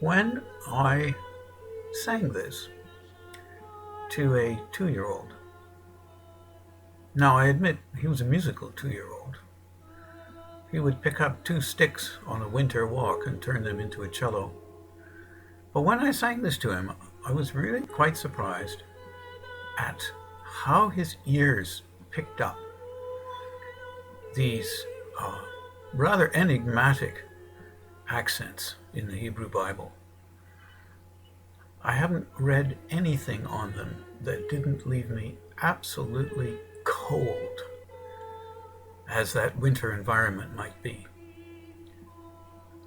when I sang this to a 2-year-old. Now, I admit he was a musical 2-year-old. He would pick up 2 sticks on a winter walk and turn them into a cello. But when I sang this to him, I was really quite surprised at how his ears picked up these rather enigmatic accents in the Hebrew Bible. I haven't read anything on them that didn't leave me absolutely cold, as that winter environment might be,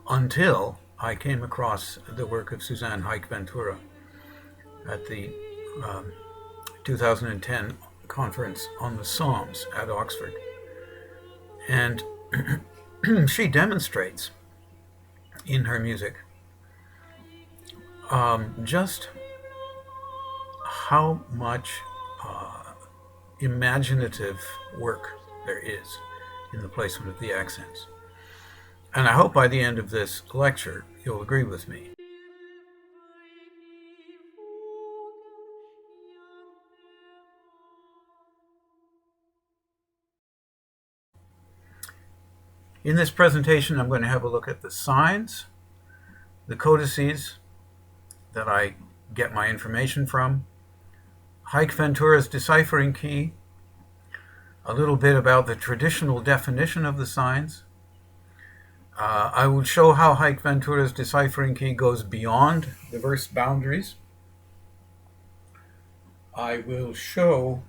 until I came across the work of Suzanne Haïk-Vantoura at the 2010 conference on the Psalms at Oxford. And she demonstrates in her music just how much imaginative work there is in the placement of the accents. And I hope by the end of this lecture you'll agree with me. In this presentation, I'm going to have a look at the signs, the codices that I get my information from, Haïk-Vantoura's deciphering key, a little bit about the traditional definition of the signs. I will show how Haïk-Vantoura's deciphering key goes beyond the verse boundaries. I will show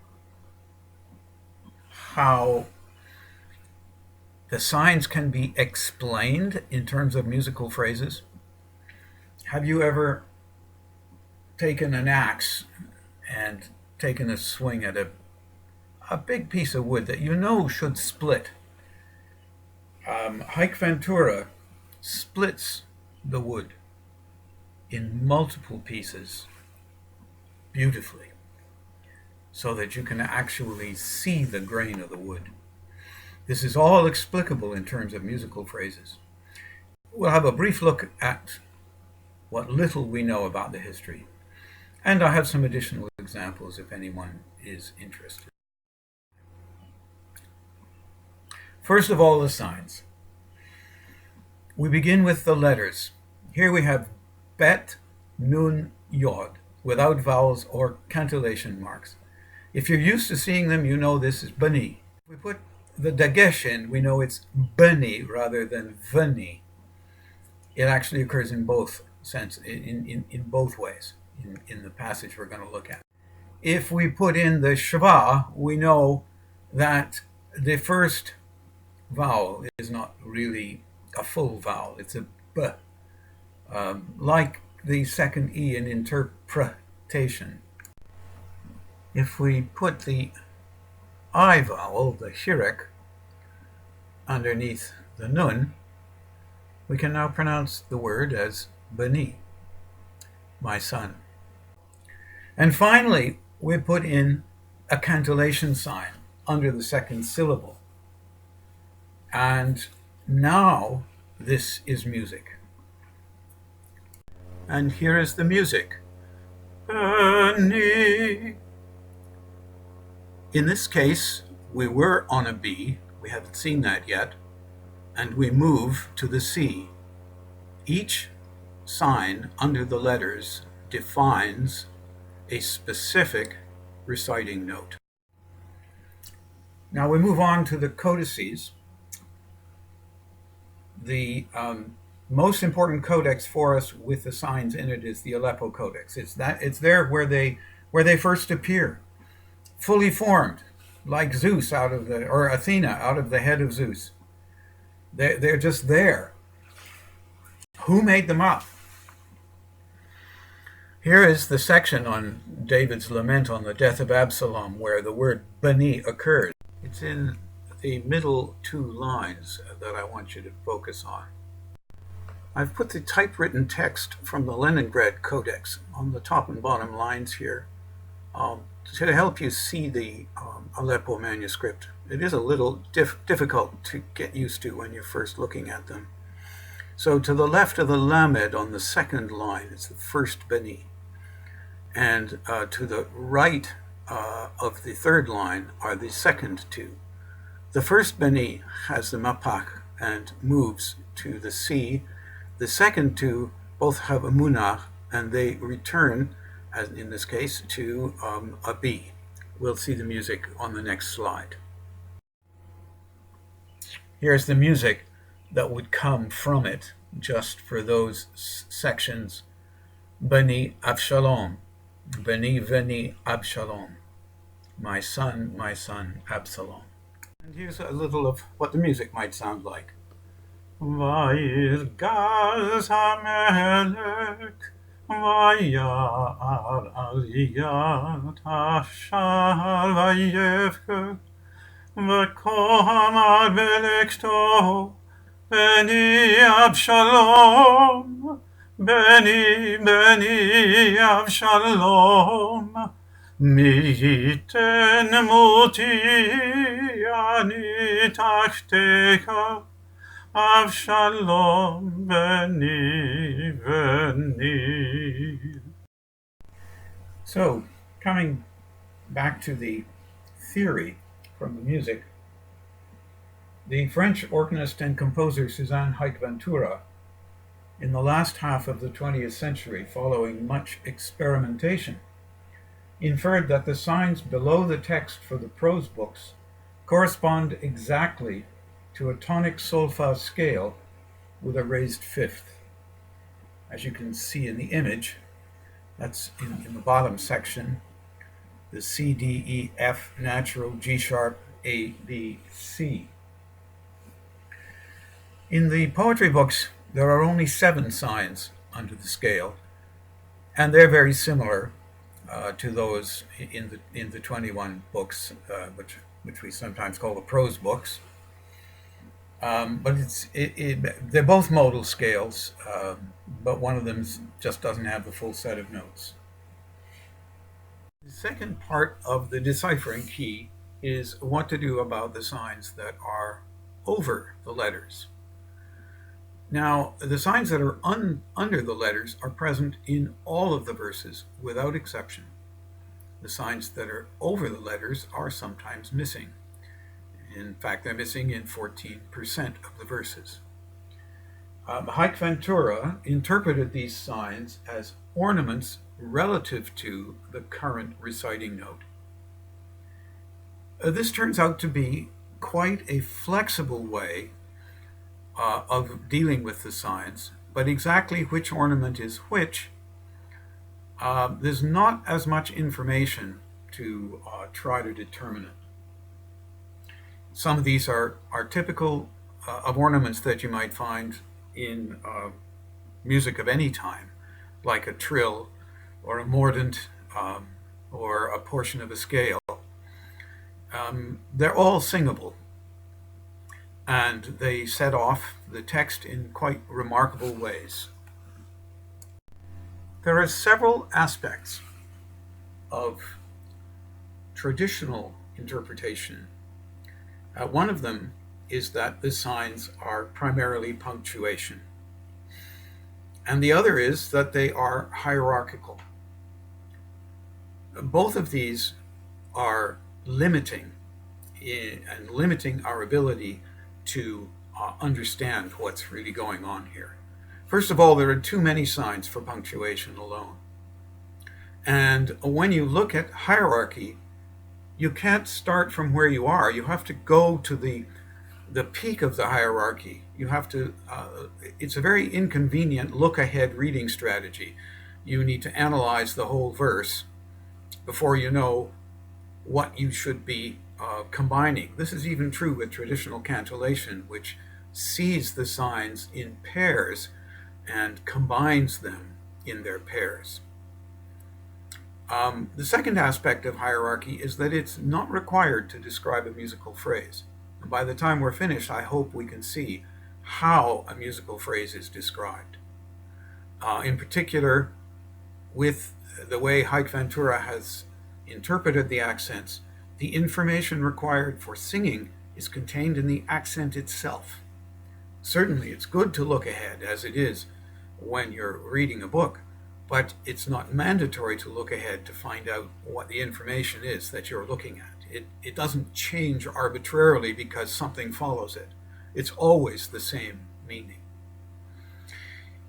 how the signs can be explained in terms of musical phrases. Have you ever taken an axe and taken a swing at a big piece of wood that you know should split? Haïk-Vantoura splits the wood in multiple pieces beautifully so that you can actually see the grain of the wood. This is all explicable in terms of musical phrases. We'll have a brief look at what little we know about the history, and I have some additional examples if anyone is interested. First of all, the signs. We begin with the letters. Here we have Bet, Nun, Yod, without vowels or cantillation marks. If you're used to seeing them, you know this is Bani. If we put the dagesh in, we know it's Bani rather than Vani. It actually occurs in both in both ways in the passage we're going to look at. If we put in the shva, we know that the first vowel is not really a full vowel. It's a b, like the second e in interpretation. If we put the I vowel, the shirek, underneath the nun, we can now pronounce the word as bani, my son. And finally, we put in a cantillation sign under the second syllable. And now this is music. And here is the music. Bani. In this case, we were on a B, we haven't seen that yet, and we move to the C. Each sign under the letters defines a specific reciting note. Now we move on to the codices. The most important codex for us with the signs in it is the Aleppo Codex. It's there where they first appear, fully formed, like Zeus or Athena out of the head of Zeus. They're just there. Who made them up? Here is the section on David's lament on the death of Absalom where the word Bani occurs. It's in the middle 2 lines that I want you to focus on. I've put the typewritten text from the Leningrad Codex on the top and bottom lines here to help you see the Aleppo manuscript. It is a little difficult to get used to when you're first looking at them. So to the left of the lamed on the second line is the first beni. And to the right of the third line are the second two. The first beni has the mapak and moves to the C. The second two both have a munach and they return, as in this case, to a B. We'll see the music on the next slide. Here's the music that would come from it just for those sections. Beni Avshalom, Beni Veni Abshalom, my son, Absalom. And here's a little of what the music might sound like. Vayirgaz HaMelech, Vayar Aliyat Hashar Vayevker, V'kohamar Belekto, Beni Abshalom, Beni Avshalom, Miten muti ani tachteka, Avshalom beni veni. So, coming back to the theory from the music, the French organist and composer Suzanne Haïk-Vantoura, in the last half of the 20th century, following much experimentation, inferred that the signs below the text for the prose books correspond exactly to a tonic solfa scale with a raised fifth. As you can see in the image, that's in the bottom section, the C, D, E, F, natural, G sharp, A, B, C. In the poetry books, there are only 7 signs under the scale, and they're very similar to those in the 21 books, which we sometimes call the prose books. But they're both modal scales, but one of them just doesn't have the full set of notes. The second part of the deciphering key is what to do about the signs that are over the letters. Now, the signs that are under the letters are present in all of the verses without exception. The signs that are over the letters are sometimes missing. In fact, they're missing in 14% of the verses. Haïk-Vantoura interpreted these signs as ornaments relative to the current reciting note. This turns out to be quite a flexible way of dealing with the signs, but exactly which ornament is which, there's not as much information to try to determine it. Some of these are typical of ornaments that you might find in music of any time, like a trill or a mordant or a portion of a scale. They're all singable, and they set off the text in quite remarkable ways. There are several aspects of traditional interpretation. One of them is that the signs are primarily punctuation. And the other is that they are hierarchical. Both of these are limiting our ability to understand what's really going on here. First of all, there are too many signs for punctuation alone. And when you look at hierarchy, you can't start from where you are. You have to go to the peak of the hierarchy. You have to, it's a very inconvenient look-ahead reading strategy. You need to analyze the whole verse before you know what you should be combining. This is even true with traditional cantillation, which sees the signs in pairs and combines them in their pairs. The second aspect of hierarchy is that it's not required to describe a musical phrase. And by the time we're finished, I hope we can see how a musical phrase is described. In particular, with the way Haïk-Vantoura has interpreted the accents, the information required for singing is contained in the accent itself. Certainly, it's good to look ahead, as it is when you're reading a book, but it's not mandatory to look ahead to find out what the information is that you're looking at. It doesn't change arbitrarily because something follows it. It's always the same meaning.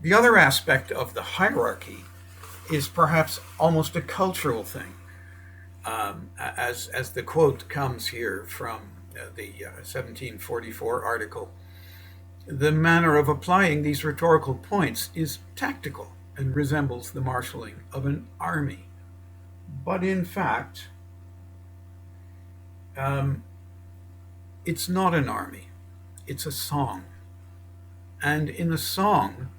The other aspect of the hierarchy is perhaps almost a cultural thing. As the quote comes here from the 1744 article, the manner of applying these rhetorical points is tactical and resembles the marshalling of an army. But in fact, it's not an army, it's a song. And in a song,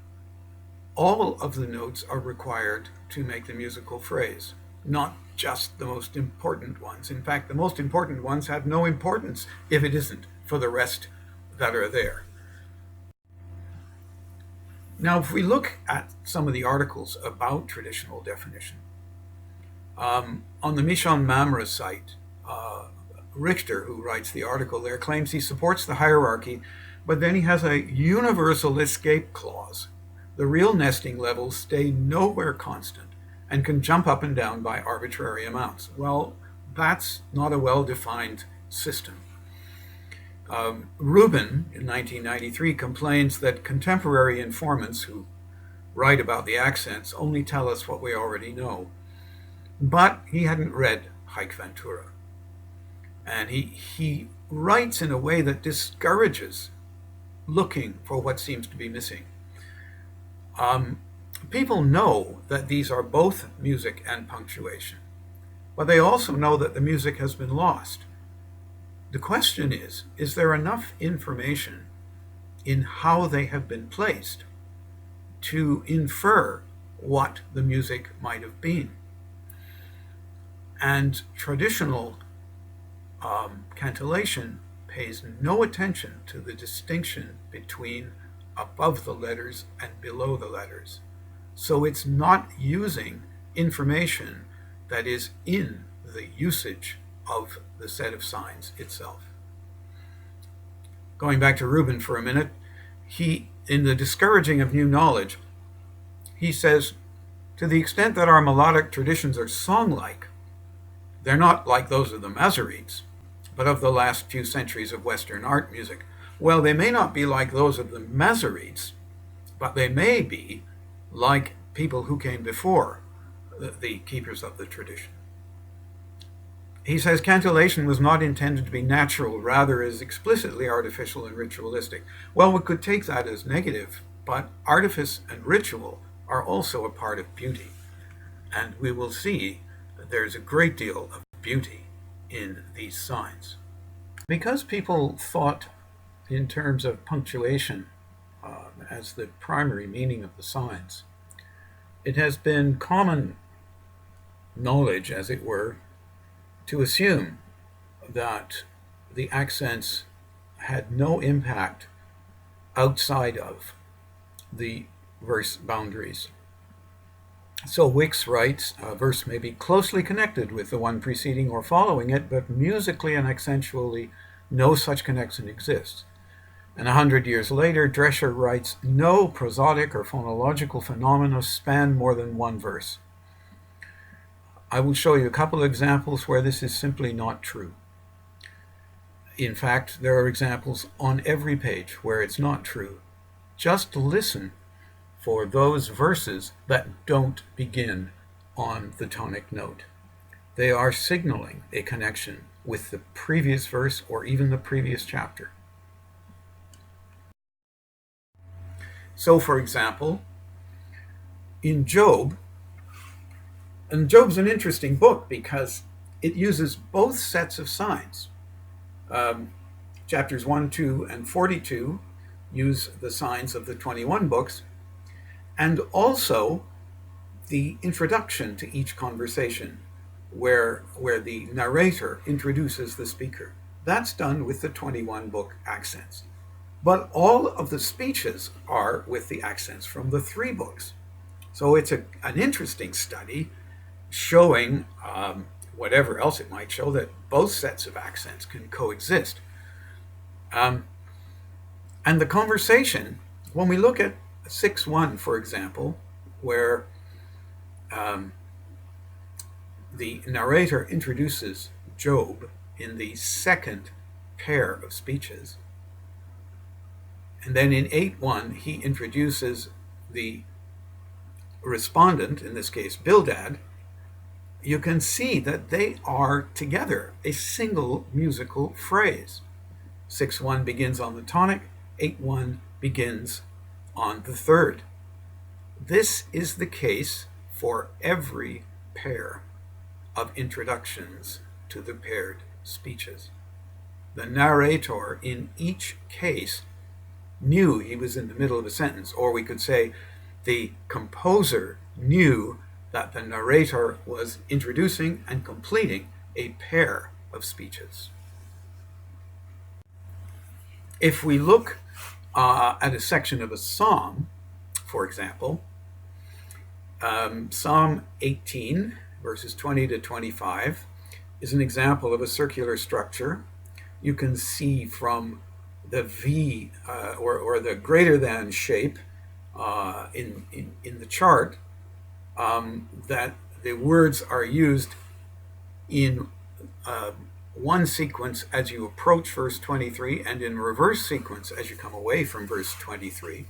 all of the notes are required to make the musical phrase, not just the most important ones. In fact, the most important ones have no importance if it isn't for the rest that are there. Now, if we look at some of the articles about traditional definition, on the Mishon Mamre site, Richter, who writes the article there, claims he supports the hierarchy, but then he has a universal escape clause. The real nesting levels stay nowhere constant and can jump up and down by arbitrary amounts. Well, that's not a well-defined system. Rubin, in 1993, complains that contemporary informants who write about the accents only tell us what we already know. But he hadn't read Haïk-Vantoura. And he writes in a way that discourages looking for what seems to be missing. People know that these are both music and punctuation, but they also know that the music has been lost. The question is there enough information in how they have been placed to infer what the music might have been? And traditional cantillation pays no attention to the distinction between above the letters and below the letters. So it's not using information that is in the usage of the set of signs itself. Going back to Rubin for a minute, in the discouraging of new knowledge, he says, to the extent that our melodic traditions are song-like, they're not like those of the Masoretes, but of the last few centuries of Western art music. Well, they may not be like those of the Masoretes, but they may be like people who came before the keepers of the tradition. He says cantillation was not intended to be natural, rather is explicitly artificial and ritualistic. Well, we could take that as negative, but artifice and ritual are also a part of beauty. And we will see that there's a great deal of beauty in these signs. Because people thought in terms of punctuation as the primary meaning of the signs, it has been common knowledge, as it were, to assume that the accents had no impact outside of the verse boundaries. So Wicks writes, a verse may be closely connected with the one preceding or following it, but musically and accentually no such connection exists. And 100 years later, Drescher writes, no prosodic or phonological phenomena span more than one verse. I will show you a couple of examples where this is simply not true. In fact, there are examples on every page where it's not true. Just listen for those verses that don't begin on the tonic note. They are signaling a connection with the previous verse or even the previous chapter. So, for example, in Job, and Job's an interesting book because it uses both sets of signs. Chapters 1, 2, and 42 use the signs of the 21 books, and also the introduction to each conversation, where the narrator introduces the speaker. That's done with the 21 book accents. But all of the speeches are with the accents from the 3 books. So it's an interesting study showing, whatever else it might show, that both sets of accents can coexist. And And the conversation, when we look at 6-1, for example, where the narrator introduces Job in the second pair of speeches, and then in 8-1 he introduces the respondent, in this case Bildad, you can see that they are together a single musical phrase. 6-1 begins on the tonic, 8-1 begins on the third. This is the case for every pair of introductions to the paired speeches. The narrator in each case knew he was in the middle of a sentence, or we could say the composer knew that the narrator was introducing and completing a pair of speeches. If we look at a section of a psalm, for example, Psalm 18, verses 20 to 25, is an example of a circular structure. You can see from the V or the greater than shape in the chart that the words are used in one sequence as you approach verse 23 and in reverse sequence as you come away from verse 23.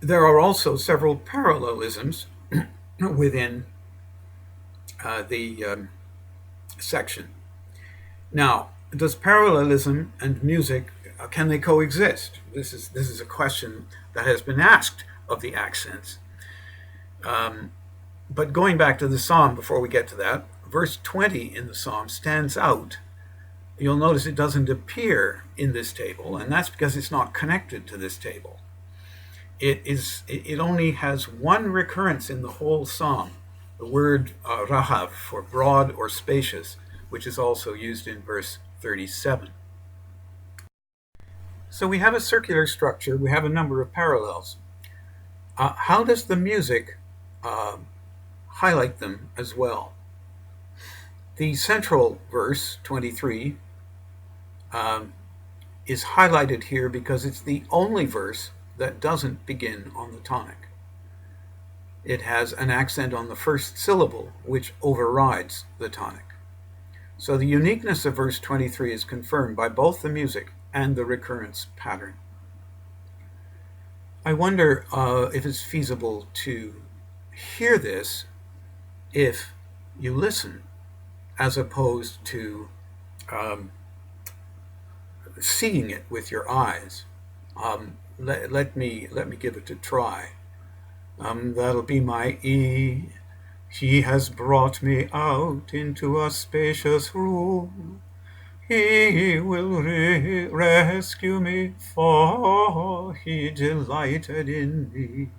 There are also several parallelisms within the section. Now, does parallelism and music, can they coexist? This is a question that has been asked of the accents. But going back to the psalm before we get to that, verse 20 in the psalm stands out. You'll notice it doesn't appear in this table, and that's because it's not connected to this table. It only has one recurrence in the whole psalm, the word rahav, for broad or spacious, which is also used in verse 37. So we have a circular structure, we have a number of parallels. How does the music highlight them as well? The central verse, 23, is highlighted here because it's the only verse that doesn't begin on the tonic. It has an accent on the first syllable, which overrides the tonic. So the uniqueness of verse 23 is confirmed by both the music and the recurrence pattern. I wonder if it's feasible to hear this if you listen, as opposed to seeing it with your eyes. Let me give it a try. That'll be my E. He has brought me out into a spacious room. He will rescue me, for he delighted in me.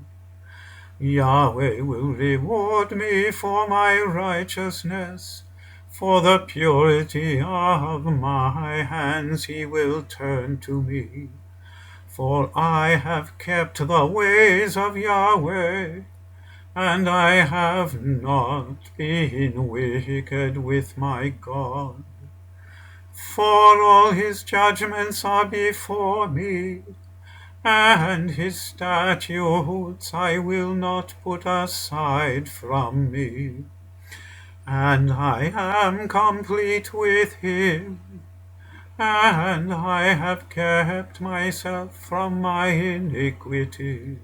Yahweh will reward me for my righteousness. For the purity of my hands he will turn to me. For I have kept the ways of Yahweh, and I have not been wicked with my God. For all his judgments are before me, and his statutes I will not put aside from me. And I am complete with him, and I have kept myself from my iniquity.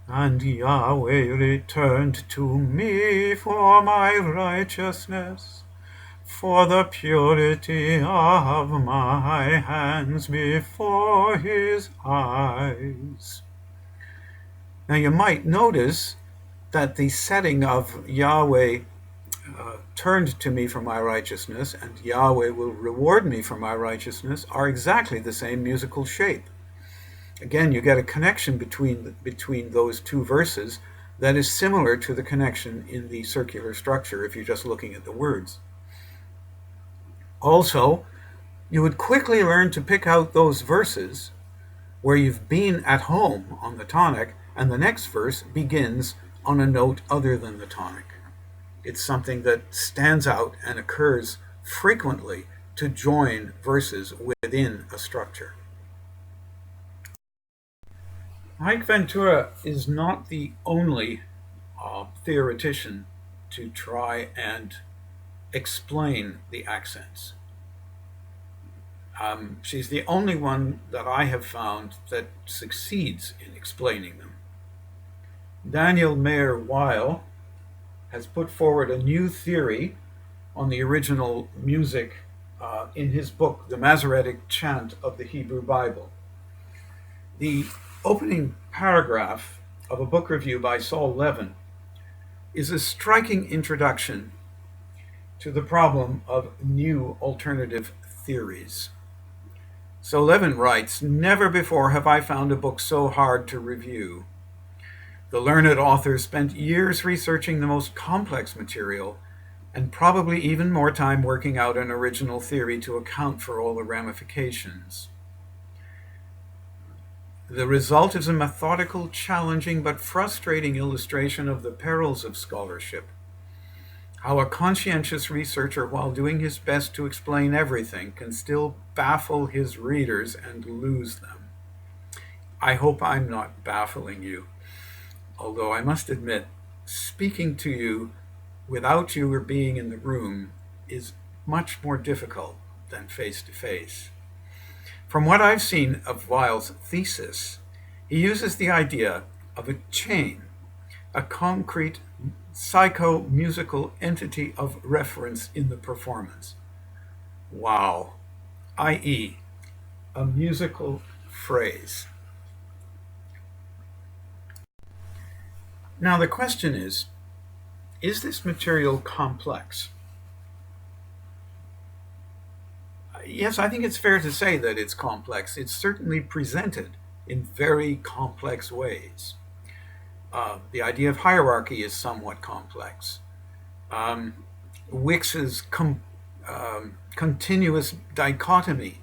And Yahweh returned to me for my righteousness, for the purity of my hands before his eyes. Now you might notice that the setting of Yahweh turned to me for my righteousness and Yahweh will reward me for my righteousness are exactly the same musical shape. Again, you get a connection between those two verses that is similar to the connection in the circular structure if you're just looking at the words. Also, you would quickly learn to pick out those verses where you've been at home on the tonic and the next verse begins on a note other than the tonic. It's something that stands out and occurs frequently to join verses within a structure. Haïk-Vantoura is not the only theoretician to try and explain the accents. She's the only one that I have found that succeeds in explaining them. Daniel Mayer Weil has put forward a new theory on the original music in his book, The Masoretic Chant of the Hebrew Bible. The opening paragraph of a book review by Saul Levin is a striking introduction to the problem of new alternative theories. So Levin writes, "Never before have I found a book so hard to review. The learned author spent years researching the most complex material and probably even more time working out an original theory to account for all the ramifications. The result is a methodical, challenging, but frustrating illustration of the perils of scholarship. How a conscientious researcher, while doing his best to explain everything, can still baffle his readers and lose them. I hope I'm not baffling you, although I must admit, speaking to you without you being in the room is much more difficult than face-to-face. From what I've seen of Weil's thesis, he uses the idea of a chain, a concrete psycho-musical entity of reference in the performance. Wow, i.e., a musical phrase. Now the question is this material complex? Yes, I think it's fair to say that it's complex. It's certainly presented in very complex ways. The idea of hierarchy is somewhat complex. Wicks's continuous dichotomy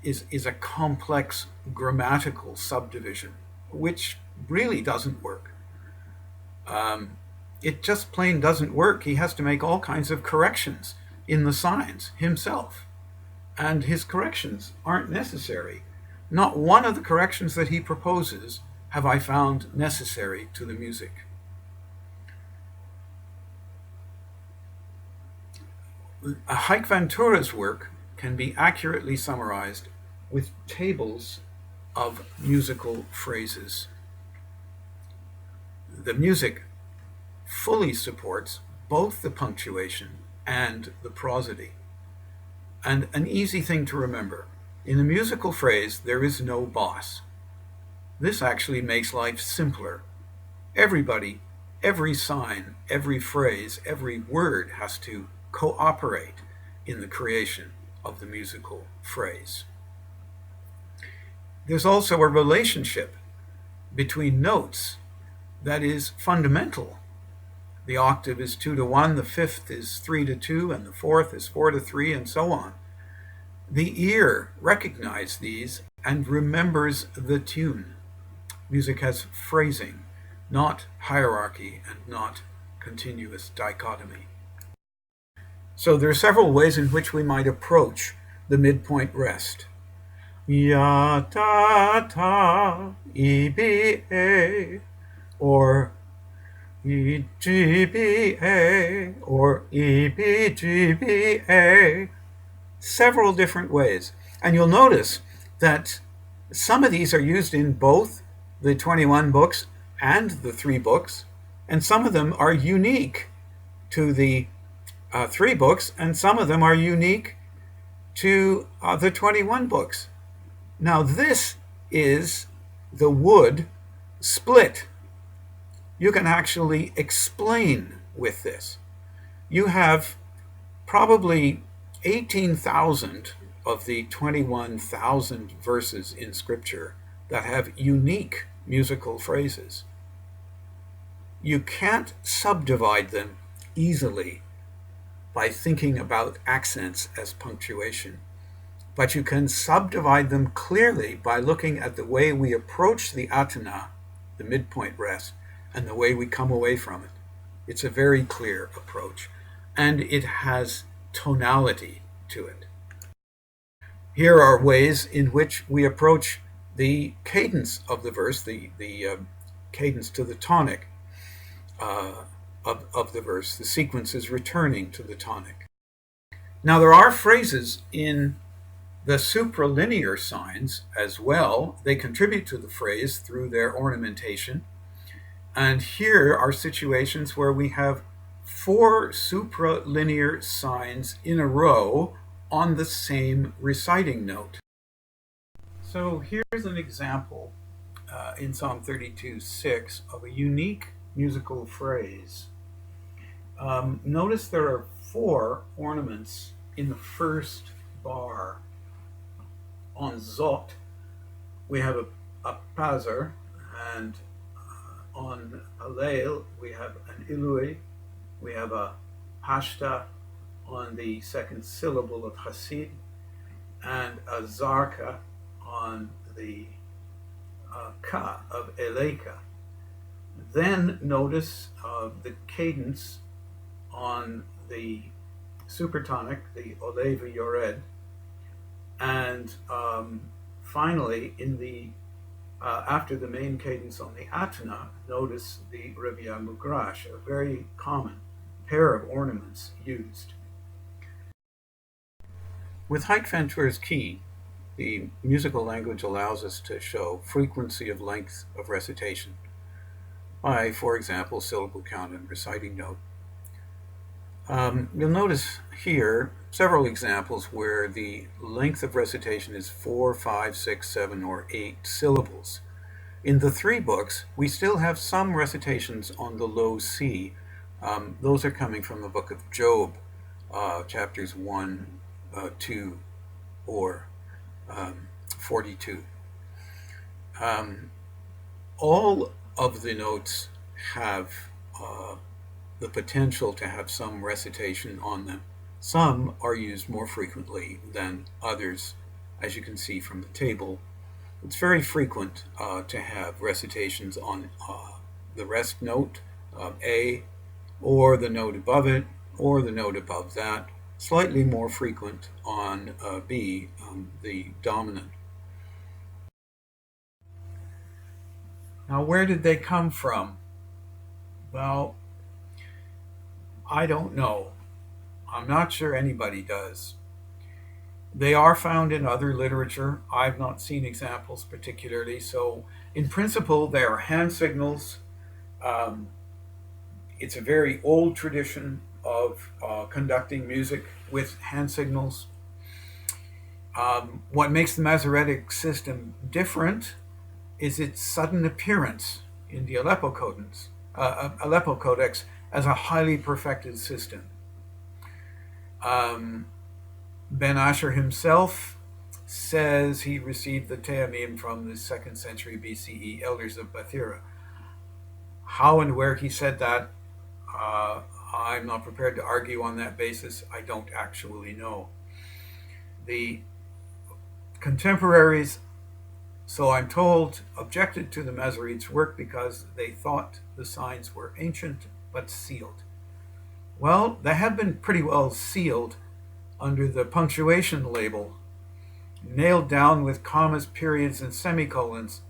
is a complex grammatical subdivision, which really doesn't work. It just plain doesn't work. He has to make all kinds of corrections in the signs himself. And his corrections aren't necessary. Not one of the corrections that he proposes have I found necessary to the music. Haïk-Vantoura's work can be accurately summarized with tables of musical phrases. The music fully supports both the punctuation and the prosody. And an easy thing to remember, in a musical phrase, there is no boss. This actually makes life simpler. Everybody, every sign, every phrase, every word has to cooperate in the creation of the musical phrase. There's also a relationship between notes that is fundamental. The octave is 2-1, the fifth is 3-2, and the fourth is 4-3, and so on. The ear recognizes these and remembers the tune. Music has phrasing, not hierarchy, and not continuous dichotomy. So there are several ways in which we might approach the midpoint rest. Ya ta ta e b a, or E G B A, or E B G B A. Several different ways. And you'll notice that some of these are used in both the 21 books and the 3 books, and some of them are unique to the 3 books, and some of them are unique to the 21 books. Now this is the wood split. You can actually explain with this. You have probably 18,000 of the 21,000 verses in Scripture that have unique musical phrases. You can't subdivide them easily by thinking about accents as punctuation, but you can subdivide them clearly by looking at the way we approach the atana, the midpoint rest, and the way we come away from it. It's a very clear approach, and it has tonality to it. Here are ways in which we approach the cadence of the verse, the cadence to the tonic of the verse. The sequence is returning to the tonic. Now, there are phrases in the supralinear signs as well. They contribute to the phrase through their ornamentation. And here are situations where we have 4 supralinear signs in a row on the same reciting note. So here's an example in Psalm 32:6 of a unique musical phrase. Notice there are 4 ornaments in the first bar. On Zot, we have a Pazer, and on Alel, we have an Ilui, we have a Pashta on the second syllable of Hasid, and a Zarka on the Ka of Eleka. Then notice the cadence on the supertonic, the Oleva Yored, and finally in the after the main cadence on the Atna, notice the Revia Mugrash, a very common pair of ornaments used. With Haïk-Vantoura's key, the musical language allows us to show frequency of length of recitation by, for example, syllable count and reciting note. You'll notice here several examples where the length of recitation is 4, 5, 6, 7, or 8 syllables. In the 3 books, we still have some recitations on the low C. Those are coming from the book of Job, chapters 1, 2, or 42. All of the notes have the potential to have some recitation on them. Some are used more frequently than others, as you can see from the table. It's very frequent to have recitations on the rest note, A, or the note above it, or the note above that. Slightly more frequent on B, the dominant. Now, where did they come from? Well, I don't know. I'm not sure anybody does. They are found in other literature. I've not seen examples particularly. So, in principle, they are hand signals. It's a very old tradition of conducting music with hand signals. What makes the Masoretic system different is its sudden appearance in the Aleppo Codex as a highly perfected system. Ben Asher himself says he received the Te'amim from the 2nd century BCE elders of Bathira. How and where he said that, I'm not prepared to argue on that basis. I don't actually know. The contemporaries, so I'm told, objected to the Masoretes' work because they thought the signs were ancient but sealed. Well, they have been pretty well sealed under the punctuation label, nailed down with commas, periods, and semicolons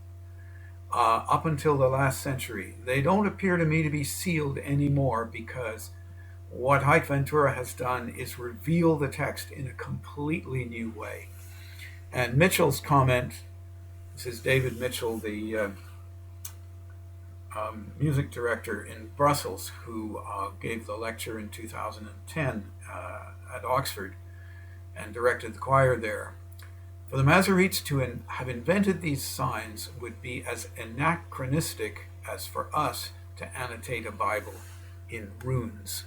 up until the last century. They don't appear to me to be sealed anymore because what Haïk-Vantoura has done is reveal the text in a completely new way. And Mitchell's comment, this is David Mitchell, the music director in Brussels, who gave the lecture in 2010 at Oxford and directed the choir there. For the Masoretes to have invented these signs would be as anachronistic as for us to annotate a Bible in runes.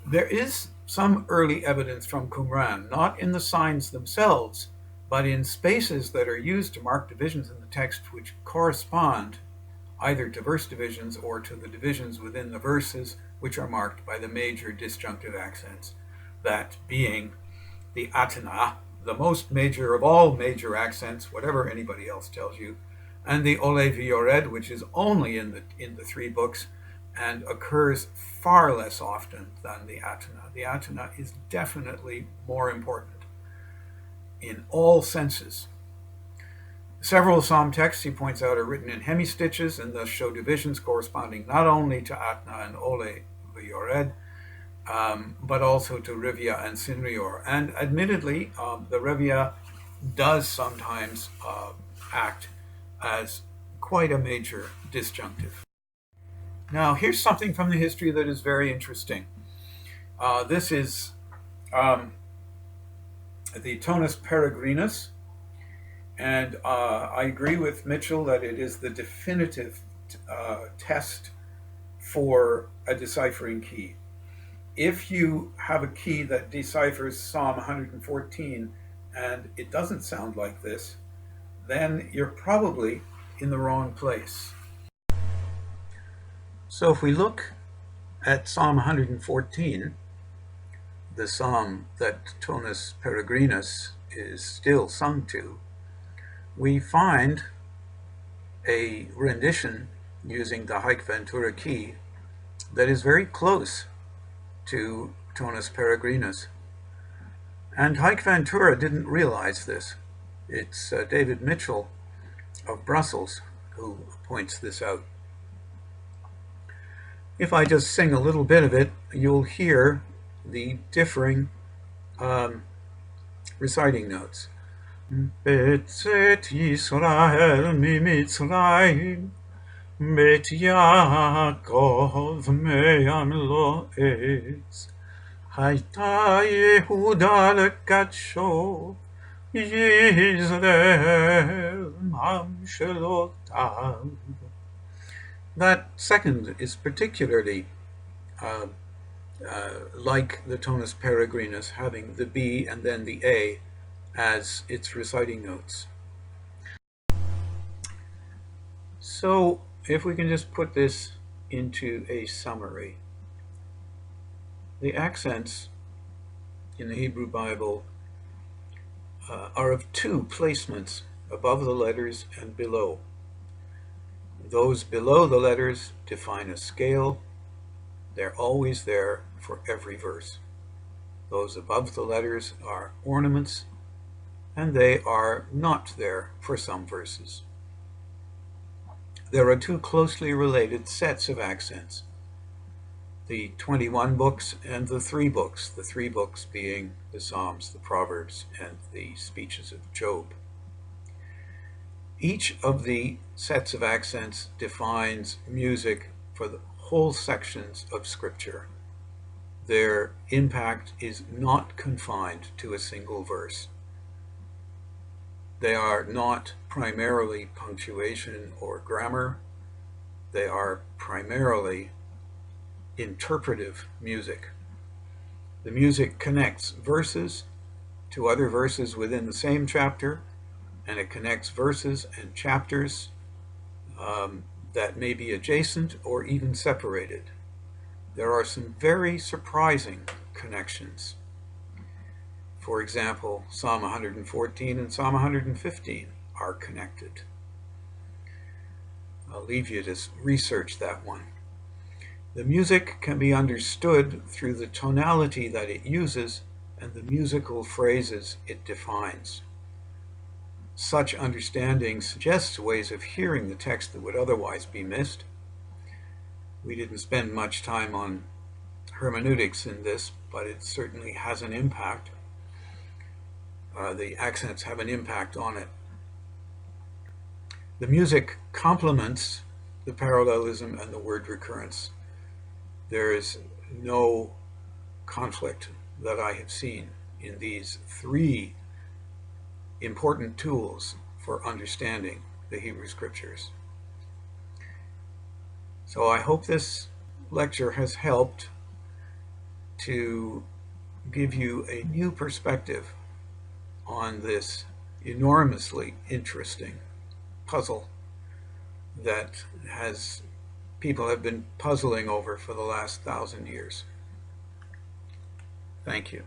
There is some early evidence from Qumran, not in the signs themselves, but in spaces that are used to mark divisions in the text which correspond either to verse divisions or to the divisions within the verses which are marked by the major disjunctive accents, that being the Atna, the most major of all major accents, whatever anybody else tells you, and the Olev Yored, which is only in the 3 books, and occurs far less often than the Atana. The Atana is definitely more important in all senses. Several psalm texts, he points out, are written in hemistitches and thus show divisions corresponding not only to Atna and Ole v'Yored, but also to Rivia and Sinrior. And admittedly, the Rivia does sometimes act as quite a major disjunctive. Now, here's something from the history that is very interesting. This is the Tonus Peregrinus, and I agree with Mitchell that it is the definitive test for a deciphering key. If you have a key that deciphers Psalm 114 and it doesn't sound like this, then you're probably in the wrong place. So if we look at Psalm 114, the psalm that Tonus Peregrinus is still sung to, we find a rendition using the Haïk-Vantoura key that is very close to Tonus Peregrinus. And Haïk-Vantoura didn't realize this. It's David Mitchell of Brussels who points this out. If I just sing a little bit of it, you'll hear the differing reciting notes. Betzet Yisrael mimitzrayim, Bet Yaakov me'am lo'etz, Hayta Yehuda lekadsho, Yisrael mam shelotav. That second is particularly like the Tonus Peregrinus, having the B and then the A as its reciting notes. So if we can just put this into a summary. The accents in the Hebrew Bible are of two placements, above the letters and below. Those below the letters define a scale. They're always there for every verse. Those above the letters are ornaments, and they are not there for some verses. There are two closely related sets of accents, the 21 books and the 3 books, the 3 books being the Psalms, the Proverbs, and the speeches of Job. Each of the sets of accents defines music for the whole sections of Scripture. Their impact is not confined to a single verse. They are not primarily punctuation or grammar. They are primarily interpretive music. The music connects verses to other verses within the same chapter, and it connects verses and chapters that may be adjacent or even separated. There are some very surprising connections. For example, Psalm 114 and Psalm 115 are connected. I'll leave you to research that one. The music can be understood through the tonality that it uses and the musical phrases it defines. Such understanding suggests ways of hearing the text that would otherwise be missed. We didn't spend much time on hermeneutics in this, but it certainly has an impact. The accents have an impact on it. The music complements the parallelism and the word recurrence. There is no conflict that I have seen in these 3 important tools for understanding the Hebrew Scriptures. So I hope this lecture has helped to give you a new perspective on this enormously interesting puzzle that people have been puzzling over for the last 1,000 years. Thank you.